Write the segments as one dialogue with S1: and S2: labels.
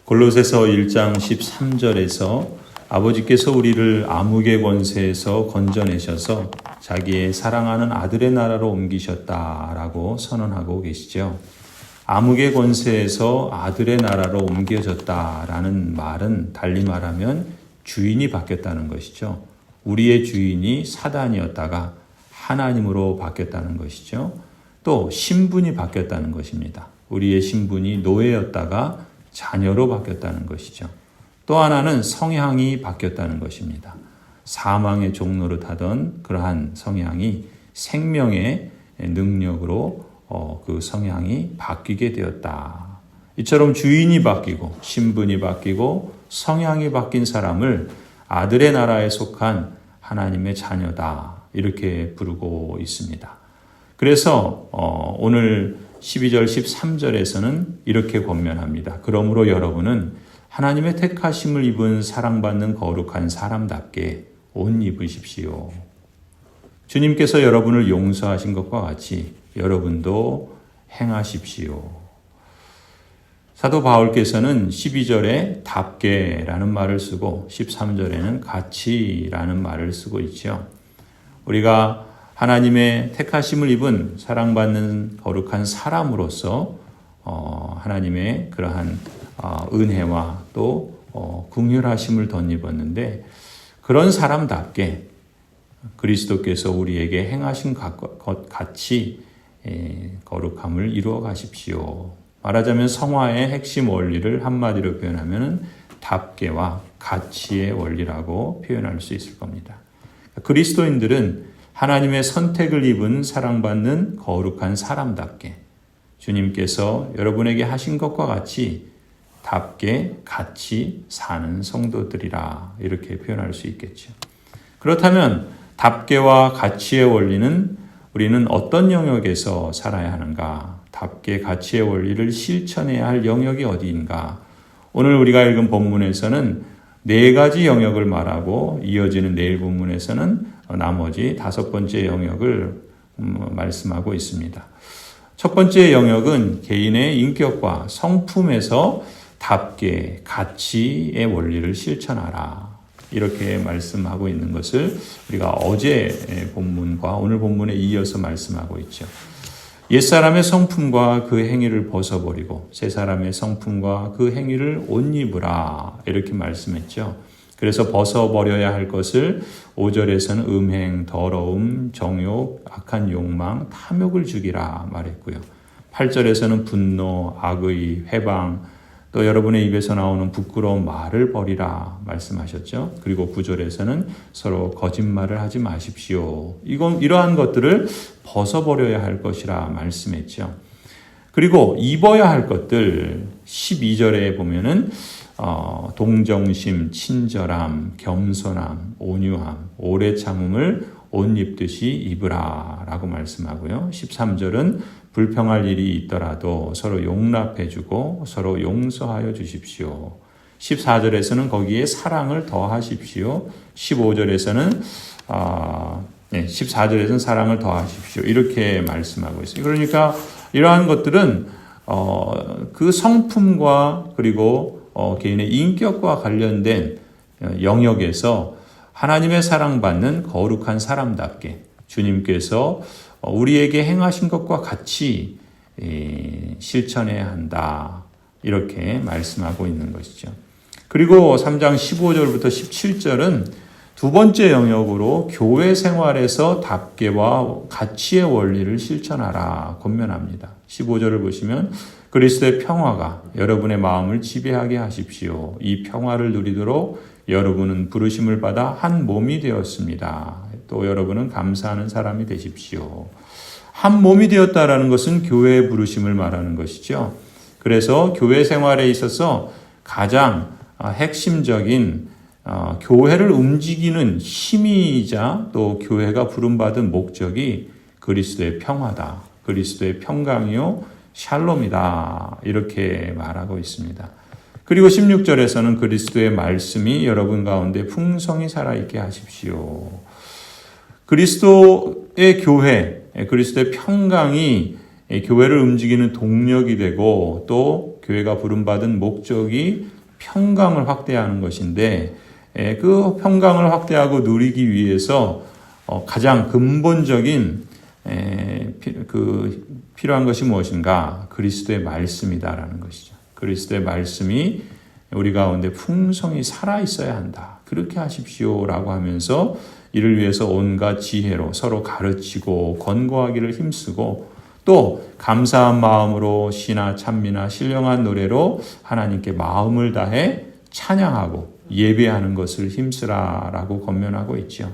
S1: 골로새서 1장 13절에서 아버지께서 우리를 암흑의 권세에서 건져내셔서 자기의 사랑하는 아들의 나라로 옮기셨다라고 선언하고 계시죠. 암흑의 권세에서 아들의 나라로 옮겨졌다라는 말은 달리 말하면 주인이 바뀌었다는 것이죠. 우리의 주인이 사단이었다가 하나님으로 바뀌었다는 것이죠. 또 신분이 바뀌었다는 것입니다. 우리의 신분이 노예였다가 자녀로 바뀌었다는 것이죠. 또 하나는 성향이 바뀌었다는 것입니다. 사망의 종로를 타던 그러한 성향이 생명의 능력으로 그 성향이 바뀌게 되었다. 이처럼 주인이 바뀌고 신분이 바뀌고 성향이 바뀐 사람을 아들의 나라에 속한 하나님의 자녀다. 이렇게 부르고 있습니다. 그래서 오늘 12절 13절에서는 이렇게 권면합니다. 그러므로 여러분은 하나님의 택하심을 입은 사랑받는 거룩한 사람답게 옷 입으십시오. 주님께서 여러분을 용서하신 것과 같이 여러분도 행하십시오. 사도 바울께서는 12절에 답게라는 말을 쓰고 13절에는 같이라는 말을 쓰고 있죠. 우리가 하나님의 택하심을 입은 사랑받는 거룩한 사람으로서 하나님의 그러한 은혜와 또 긍휼하심을 덧입었는데 그런 사람답게 그리스도께서 우리에게 행하신 것 같이 거룩함을 이루어 가십시오. 말하자면 성화의 핵심 원리를 한마디로 표현하면 답게와 가치의 원리라고 표현할 수 있을 겁니다. 그리스도인들은 하나님의 선택을 입은 사랑받는 거룩한 사람답게 주님께서 여러분에게 하신 것과 같이 답게 같이 사는 성도들이라 이렇게 표현할 수 있겠죠. 그렇다면 답게와 가치의 원리는 우리는 어떤 영역에서 살아야 하는가? 답게 가치의 원리를 실천해야 할 영역이 어디인가? 오늘 우리가 읽은 본문에서는 4가지 영역을 말하고 이어지는 내일 본문에서는 나머지 5번째 영역을 말씀하고 있습니다. 첫 번째 영역은 개인의 인격과 성품에서 답게 가치의 원리를 실천하라. 이렇게 말씀하고 있는 것을 우리가 어제 본문과 오늘 본문에 이어서 말씀하고 있죠. 옛사람의 성품과 그 행위를 벗어버리고 새사람의 성품과 그 행위를 옷 입으라. 이렇게 말씀했죠. 그래서 벗어버려야 할 것을 5절에서는 음행, 더러움, 정욕, 악한 욕망, 탐욕을 죽이라 말했고요. 8절에서는 분노, 악의, 회방, 또 여러분의 입에서 나오는 부끄러운 말을 버리라 말씀하셨죠. 그리고 9절에서는 서로 거짓말을 하지 마십시오. 이러한 것들을 벗어버려야 할 것이라 말씀했죠. 그리고 입어야 할 것들 12절에 보면은 동정심, 친절함, 겸손함, 온유함, 오래 참음을 옷 입듯이 입으라 라고 말씀하고요. 13절은 불평할 일이 있더라도 서로 용납해주고 서로 용서하여 주십시오. 14절에서는 거기에 사랑을 더하십시오. 15절에서는 14절에서는 사랑을 더하십시오. 이렇게 말씀하고 있어요. 그러니까 이러한 것들은 그 성품과 그리고 개인의 인격과 관련된 영역에서 하나님의 사랑받는 거룩한 사람답게 주님께서 우리에게 행하신 것과 같이 실천해야 한다. 이렇게 말씀하고 있는 것이죠. 그리고 3장 15절부터 17절은 두 번째 영역으로 교회 생활에서 답게와 가치의 원리를 실천하라 권면합니다. 15절을 보시면 그리스도의 평화가 여러분의 마음을 지배하게 하십시오. 이 평화를 누리도록 여러분은 부르심을 받아 한 몸이 되었습니다. 또 여러분은 감사하는 사람이 되십시오. 한 몸이 되었다라는 것은 교회의 부르심을 말하는 것이죠. 그래서 교회 생활에 있어서 가장 핵심적인 교회를 움직이는 힘이자 또 교회가 부름받은 목적이 그리스도의 평화다. 그리스도의 평강이요 샬롬이다. 이렇게 말하고 있습니다. 그리고 16절에서는 그리스도의 말씀이 여러분 가운데 풍성히 살아있게 하십시오. 그리스도의 교회, 그리스도의 평강이 교회를 움직이는 동력이 되고 또 교회가 부름받은 목적이 평강을 확대하는 것인데 그 평강을 확대하고 누리기 위해서 가장 근본적인 필요한 것이 무엇인가? 그리스도의 말씀이다라는 것이죠. 그리스도의 말씀이 우리 가운데 풍성히 살아 있어야 한다. 그렇게 하십시오라고 하면서 이를 위해서 온갖 지혜로 서로 가르치고 권고하기를 힘쓰고 또 감사한 마음으로 시나 찬미나 신령한 노래로 하나님께 마음을 다해 찬양하고 예배하는 것을 힘쓰라라고 권면하고 있죠.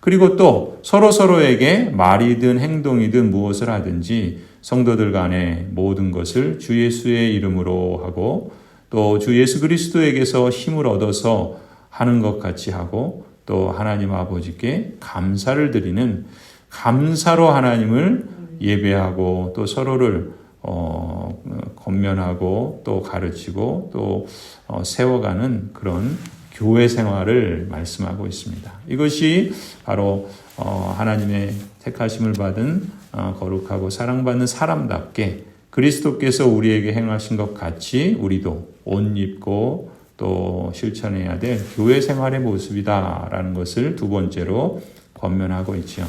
S1: 그리고 또 서로에게 말이든 행동이든 무엇을 하든지 성도들 간에 모든 것을 주 예수의 이름으로 하고 또 주 예수 그리스도에게서 힘을 얻어서 하는 것 같이 하고 또 하나님 아버지께 감사를 드리는 감사로 하나님을 예배하고 또 서로를 권면하고 또 가르치고 또 세워가는 그런 교회 생활을 말씀하고 있습니다. 이것이 바로 하나님의 택하심을 받은 거룩하고 사랑받는 사람답게 그리스도께서 우리에게 행하신 것 같이 우리도 옷 입고 또 실천해야 될 교회 생활의 모습이다라는 것을 두 번째로 권면하고 있죠.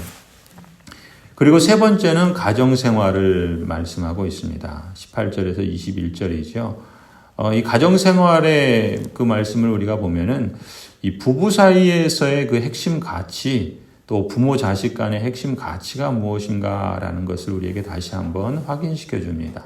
S1: 그리고 세 번째는 가정생활을 말씀하고 있습니다. 18절에서 21절이죠. 이 가정생활의 그 말씀을 우리가 보면은 이 부부 사이에서의 그 핵심 가치 또 부모 자식 간의 핵심 가치가 무엇인가라는 것을 우리에게 다시 한번 확인시켜 줍니다.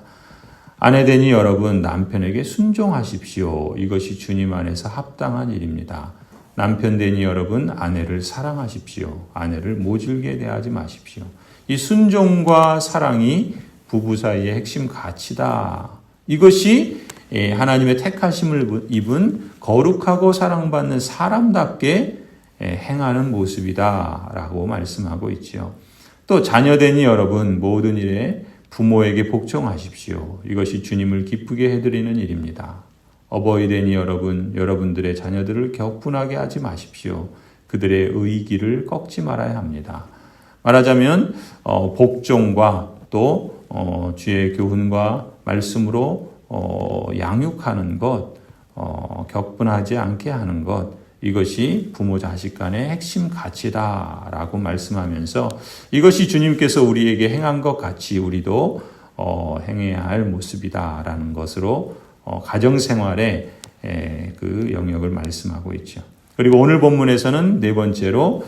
S1: 아내되니 여러분 남편에게 순종하십시오. 이것이 주님 안에서 합당한 일입니다. 남편되니 여러분 아내를 사랑하십시오. 아내를 모질게 대하지 마십시오. 이 순종과 사랑이 부부 사이의 핵심 가치다. 이것이 하나님의 택하심을 입은 거룩하고 사랑받는 사람답게 행하는 모습이다라고 말씀하고 있죠. 또 자녀되니 여러분 모든 일에 부모에게 복종하십시오. 이것이 주님을 기쁘게 해드리는 일입니다. 어버이되니 여러분 여러분들의 자녀들을 격분하게 하지 마십시오. 그들의 의기를 꺾지 말아야 합니다. 말하자면 복종과 또 주의 교훈과 말씀으로 양육하는 것, 격분하지 않게 하는 것, 이것이 부모 자식 간의 핵심 가치다라고 말씀하면서 이것이 주님께서 우리에게 행한 것 같이 우리도 행해야 할 모습이다라는 것으로 가정생활의 그 영역을 말씀하고 있죠. 그리고 오늘 본문에서는 네 번째로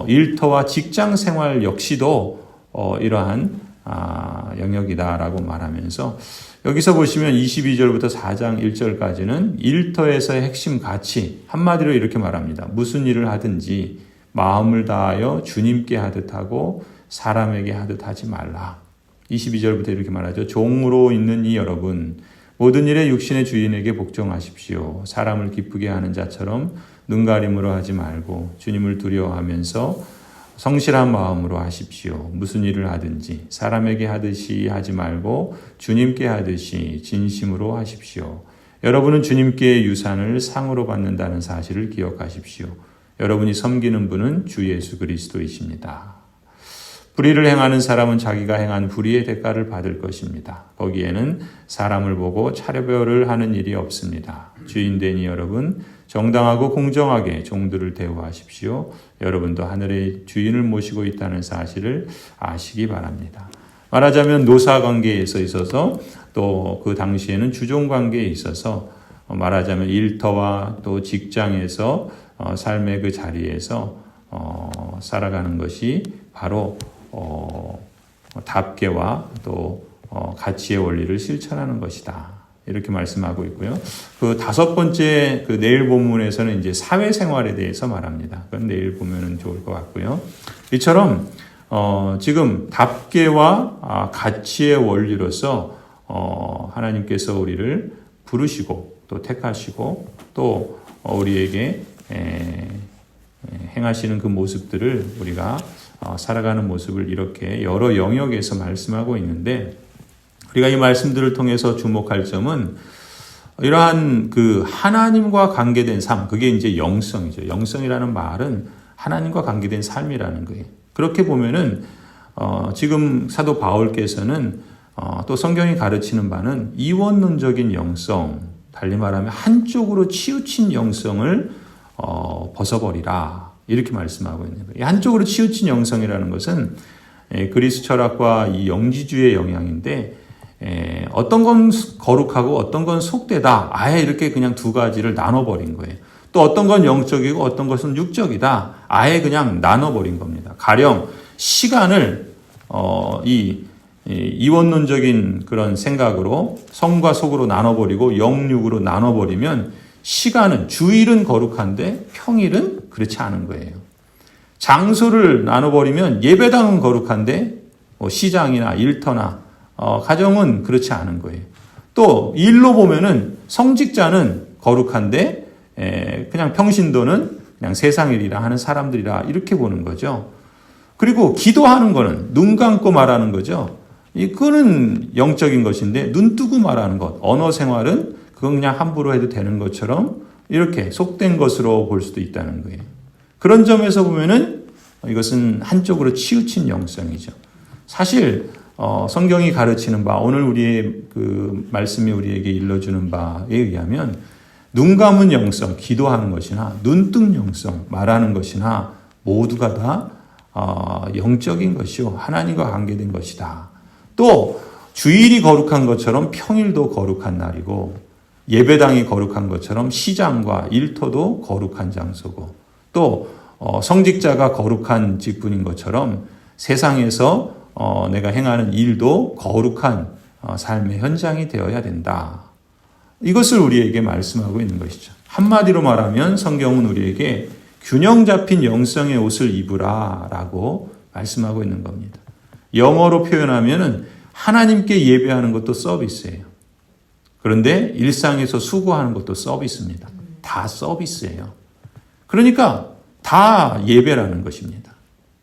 S1: 일터와 직장생활 역시도 이러한 영역이다라고 말하면서 여기서 보시면 22절부터 4장 1절까지는 일터에서의 핵심 가치 한마디로 이렇게 말합니다. 무슨 일을 하든지 마음을 다하여 주님께 하듯 하고 사람에게 하듯 하지 말라. 22절부터 이렇게 말하죠. 종으로 있는 이 여러분 모든 일에 육신의 주인에게 복종하십시오. 사람을 기쁘게 하는 자처럼 눈가림으로 하지 말고 주님을 두려워하면서 성실한 마음으로 하십시오. 무슨 일을 하든지 사람에게 하듯이 하지 말고 주님께 하듯이 진심으로 하십시오. 여러분은 주님께 유산을 상으로 받는다는 사실을 기억하십시오. 여러분이 섬기는 분은 주 예수 그리스도이십니다. 불의를 행하는 사람은 자기가 행한 불의의 대가를 받을 것입니다. 거기에는 사람을 보고 차별을 하는 일이 없습니다. 주인되니 여러분 정당하고 공정하게 종들을 대우하십시오. 여러분도 하늘의 주인을 모시고 있다는 사실을 아시기 바랍니다. 말하자면 노사관계에서 있어서 또 그 당시에는 주종관계에 있어서 말하자면 일터와 또 직장에서 삶의 그 자리에서 살아가는 것이 바로 답계와 또 가치의 원리를 실천하는 것이다. 이렇게 말씀하고 있고요. 그 다섯 번째 그 내일 본문에서는 이제 사회생활에 대해서 말합니다. 그건 내일 보면은 좋을 것 같고요. 이처럼 지금 답계와 가치의 원리로서 하나님께서 우리를 부르시고 또 택하시고 또 우리에게 행하시는 그 모습들을 우리가 살아가는 모습을 이렇게 여러 영역에서 말씀하고 있는데 우리가 이 말씀들을 통해서 주목할 점은 이러한 그 하나님과 관계된 삶, 그게 이제 영성이죠. 영성이라는 말은 하나님과 관계된 삶이라는 거예요. 그렇게 보면은 지금 사도 바울께서는 또 성경이 가르치는 바는 이원론적인 영성, 달리 말하면 한쪽으로 치우친 영성을 벗어버리라. 이렇게 말씀하고 있는 거예요. 한쪽으로 치우친 영성이라는 것은 그리스 철학과 이 영지주의 영향인데 어떤 건 거룩하고 어떤 건 속되다. 아예 이렇게 그냥 두 가지를 나눠버린 거예요. 또 어떤 건 영적이고 어떤 것은 육적이다. 아예 그냥 나눠버린 겁니다. 가령 시간을 이원론적인 그런 생각으로 성과 속으로 나눠버리고 영육으로 나눠버리면 시간은 주일은 거룩한데 평일은 그렇지 않은 거예요. 장소를 나눠버리면 예배당은 거룩한데 시장이나 일터나 가정은 그렇지 않은 거예요. 또 일로 보면은 성직자는 거룩한데 그냥 평신도는 그냥 세상 일이라 하는 사람들이라 이렇게 보는 거죠. 그리고 기도하는 거는 눈 감고 말하는 거죠. 그거는 영적인 것인데 눈 뜨고 말하는 것, 언어 생활은 그건 그냥 함부로 해도 되는 것처럼 이렇게 속된 것으로 볼 수도 있다는 거예요. 그런 점에서 보면은 이것은 한쪽으로 치우친 영성이죠. 사실 성경이 가르치는 바, 오늘 우리의 그 말씀이 우리에게 일러주는 바에 의하면 눈 감은 영성, 기도하는 것이나 눈 뜬 영성, 말하는 것이나 모두가 다 영적인 것이요 하나님과 관계된 것이다. 또 주일이 거룩한 것처럼 평일도 거룩한 날이고 예배당이 거룩한 것처럼 시장과 일터도 거룩한 장소고 또 성직자가 거룩한 직분인 것처럼 세상에서 내가 행하는 일도 거룩한 삶의 현장이 되어야 된다. 이것을 우리에게 말씀하고 있는 것이죠. 한마디로 말하면 성경은 우리에게 균형 잡힌 영성의 옷을 입으라 라고 말씀하고 있는 겁니다. 영어로 표현하면 하나님께 예배하는 것도 서비스예요. 그런데 일상에서 수고하는 것도 서비스입니다. 다 서비스예요. 그러니까 다 예배라는 것입니다.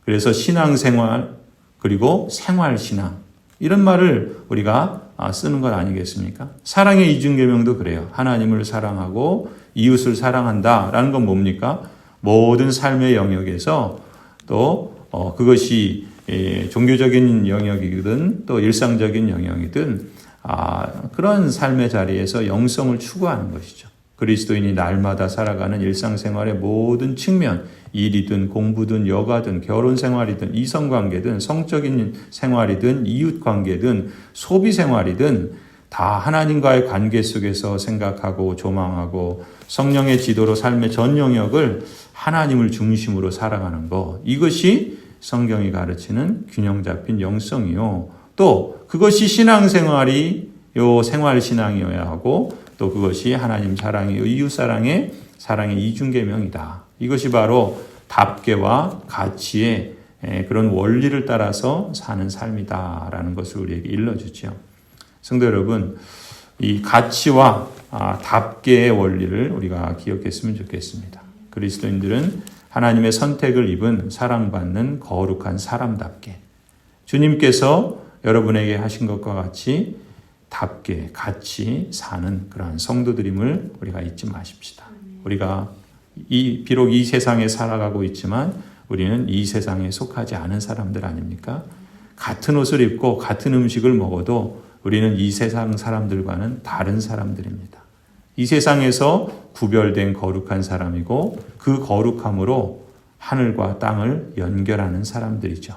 S1: 그래서 신앙생활 그리고 생활신앙 이런 말을 우리가 쓰는 것 아니겠습니까? 사랑의 이중계명도 그래요. 하나님을 사랑하고 이웃을 사랑한다라는 건 뭡니까? 모든 삶의 영역에서 또 그것이 종교적인 영역이든 또 일상적인 영역이든 그런 삶의 자리에서 영성을 추구하는 것이죠. 그리스도인이 날마다 살아가는 일상생활의 모든 측면, 일이든 공부든 여가든 결혼생활이든 이성관계든 성적인 생활이든 이웃관계든 소비생활이든 다 하나님과의 관계 속에서 생각하고 조망하고 성령의 지도로 삶의 전 영역을 하나님을 중심으로 살아가는 것, 이것이 성경이 가르치는 균형 잡힌 영성이요. 또 그것이 신앙생활이 생활신앙이어야 하고 또 그것이 하나님 사랑이요 이웃사랑의 사랑의 이중계명이다. 이것이 바로 답계와 가치의 그런 원리를 따라서 사는 삶이다라는 것을 우리에게 일러주죠. 성도 여러분, 이 가치와 답계의 원리를 우리가 기억했으면 좋겠습니다. 그리스도인들은 하나님의 선택을 입은 사랑받는 거룩한 사람답게 주님께서 여러분에게 하신 것과 같이 답게 같이 사는 그러한 성도들임을 우리가 잊지 마십시다. 우리가 비록 이 세상에 살아가고 있지만 우리는 이 세상에 속하지 않은 사람들 아닙니까? 같은 옷을 입고 같은 음식을 먹어도 우리는 이 세상 사람들과는 다른 사람들입니다. 이 세상에서 구별된 거룩한 사람이고 그 거룩함으로 하늘과 땅을 연결하는 사람들이죠.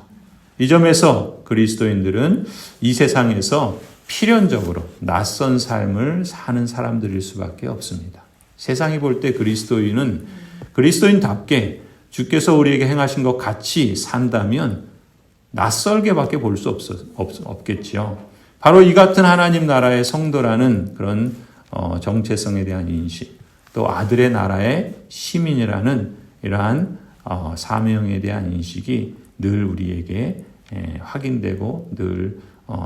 S1: 이 점에서 그리스도인들은 이 세상에서 필연적으로 낯선 삶을 사는 사람들일 수밖에 없습니다. 세상이 볼 때 그리스도인은 그리스도인답게 주께서 우리에게 행하신 것 같이 산다면 낯설게밖에 볼 수 없겠지요. 바로 이 같은 하나님 나라의 성도라는 그런 정체성에 대한 인식, 또 아들의 나라의 시민이라는 이러한 사명에 대한 인식이 늘 우리에게 확인되고 늘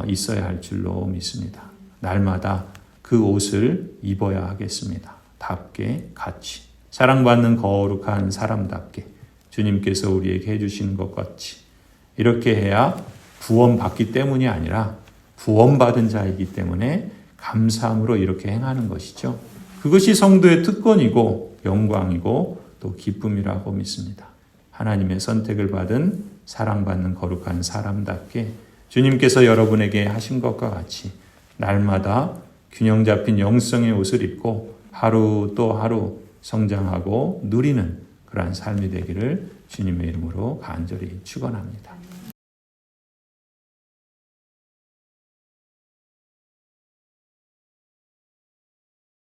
S1: 있어야 할 줄로 믿습니다. 날마다 그 옷을 입어야 하겠습니다. 답게 같이 사랑받는 거룩한 사람답게 주님께서 우리에게 해주시는 것 같이 이렇게 해야 구원받기 때문이 아니라 구원받은 자이기 때문에 감사함으로 이렇게 행하는 것이죠. 그것이 성도의 특권이고 영광이고 또 기쁨이라고 믿습니다. 하나님의 선택을 받은 사랑받는 거룩한 사람답게 주님께서 여러분에게 하신 것과 같이 날마다 균형 잡힌 영성의 옷을 입고 하루 또 하루 성장하고 누리는 그러한 삶이 되기를 주님의 이름으로 간절히 축원합니다.